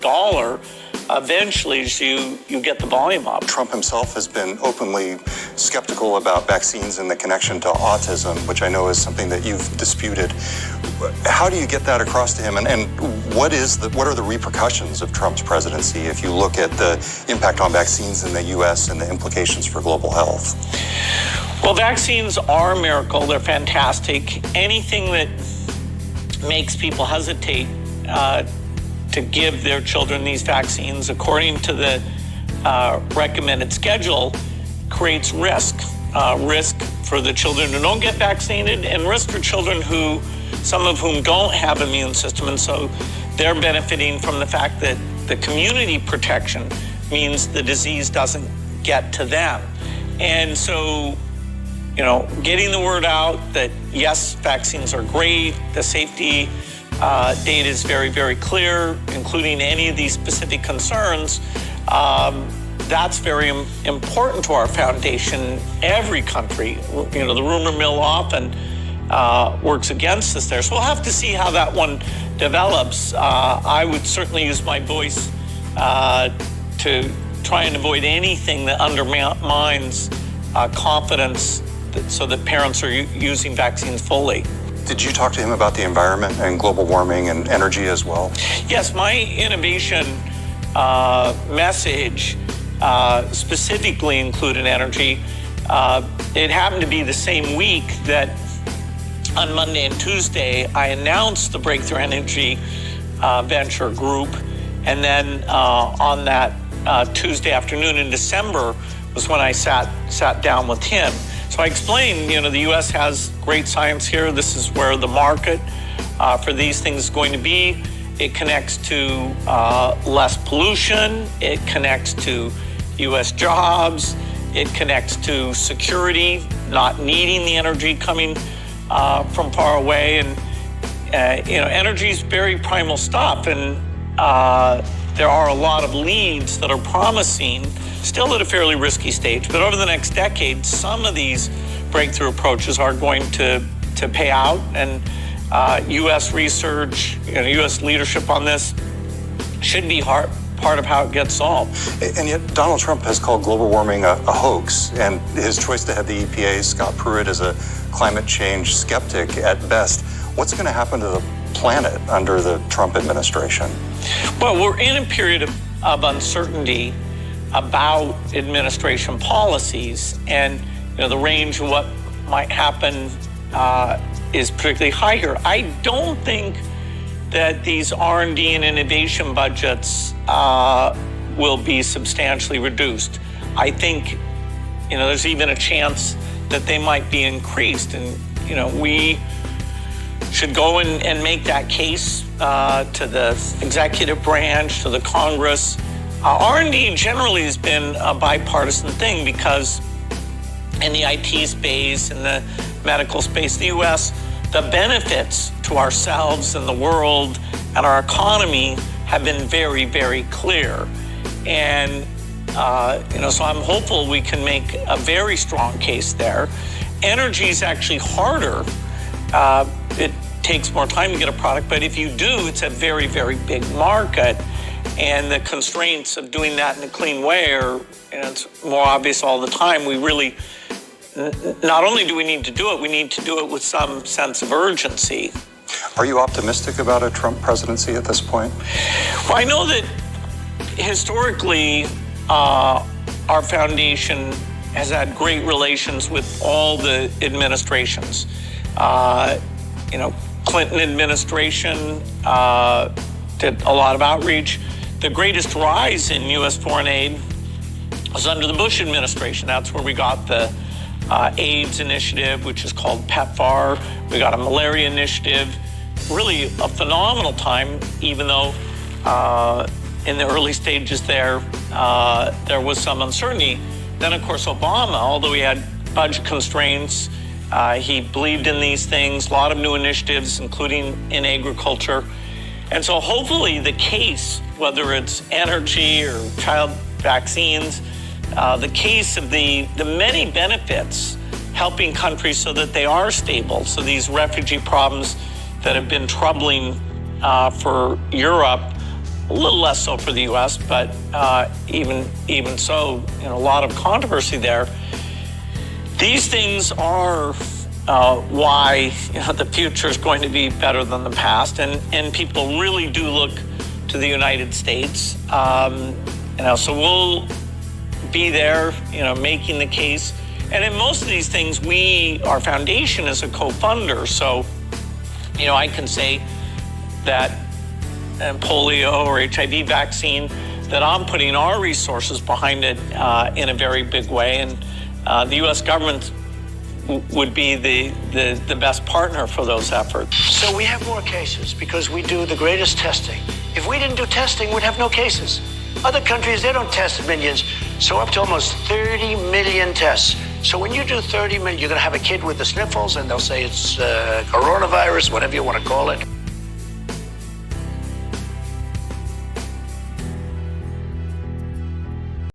dollar eventually as you get the volume up. Trump himself has been openly skeptical about vaccines and the connection to autism, which I know is something that you've disputed. How do you get that across to him? And what are the repercussions of Trump's presidency if you look at the impact on vaccines in the U.S. and the implications for global health? Well, vaccines are a miracle. They're fantastic. Anything that makes people hesitate to give their children these vaccines according to the recommended schedule creates risk. Risk for the children who don't get vaccinated and risk for children some of whom don't have immune system. And so they're benefiting from the fact that the community protection means the disease doesn't get to them. And so, getting the word out that yes, vaccines are great, the safety data is very, very clear, including any of these specific concerns. That's very important to our foundation. Every country, the rumor mill often works against us there. So we'll have to see how that one develops. I would certainly use my voice to try and avoid anything that undermines confidence so that parents are using vaccines fully. Did you talk to him about the environment and global warming and energy as well? Yes, my innovation message specifically included energy. It happened to be the same week that on Monday and Tuesday, I announced the Breakthrough Energy Venture Group. And then on that Tuesday afternoon in December was when I sat down with him. So I explained, the U.S. has great science here. This is where the market for these things is going to be. It connects to less pollution. It connects to U.S. jobs. It connects to security, not needing the energy coming from far away. And, energy is very primal stuff. And there are a lot of leads that are promising, still at a fairly risky stage. But over the next decade, some of these breakthrough approaches are going to pay out. And U.S. research, U.S. leadership on this should be part of how it gets solved. And yet Donald Trump has called global warming a hoax, and his choice to head the EPA, Scott Pruitt, is a climate change skeptic at best. What's going to happen to the planet under the Trump administration? Well, we're in a period of uncertainty about administration policies, and the range of what might happen is particularly high here. I don't think that these R&D and innovation budgets will be substantially reduced. I think, there's even a chance that they might be increased. And, we should go and make that case to the executive branch, to the Congress. R&D generally has been a bipartisan thing because in the IT space, in the medical space, the U.S., the benefits to ourselves and the world and our economy have been very, very clear. And, so I'm hopeful we can make a very strong case there. Energy is actually harder. It takes more time to get a product, but if you do, it's a very, very big market. And the constraints of doing that in a clean way are, it's more obvious all the time. We really, not only do we need to do it, we need to do it with some sense of urgency. Are you optimistic about a Trump presidency at this point? Well, I know that historically, our foundation has had great relations with all the administrations. Clinton administration did a lot of outreach. The greatest rise in U.S. foreign aid was under the Bush administration. That's where we got the AIDS initiative, which is called PEPFAR. We got a malaria initiative. Really a phenomenal time, even though in the early stages there was some uncertainty. Then, of course, Obama, although he had budget constraints, he believed in these things, a lot of new initiatives, including in agriculture. And so hopefully the case, whether it's energy or child vaccines, the case of the many benefits helping countries so that they are stable. So these refugee problems that have been troubling for Europe a little less so for the U.S., but even so, a lot of controversy there. These things are why the future is going to be better than the past, and people really do look to the United States. So we'll be there, making the case. And in most of these things, our foundation is a co-funder. So, I can say that polio or HIV vaccine, that I'm putting our resources behind it in a very big way. And the U.S. government would be the best partner for those efforts. So we have more cases because we do the greatest testing. If we didn't do testing, we'd have no cases. Other countries, they don't test millions, so up to almost 30 million tests. So when you do 30 million, you're going to have a kid with the sniffles, and they'll say it's coronavirus, whatever you want to call it.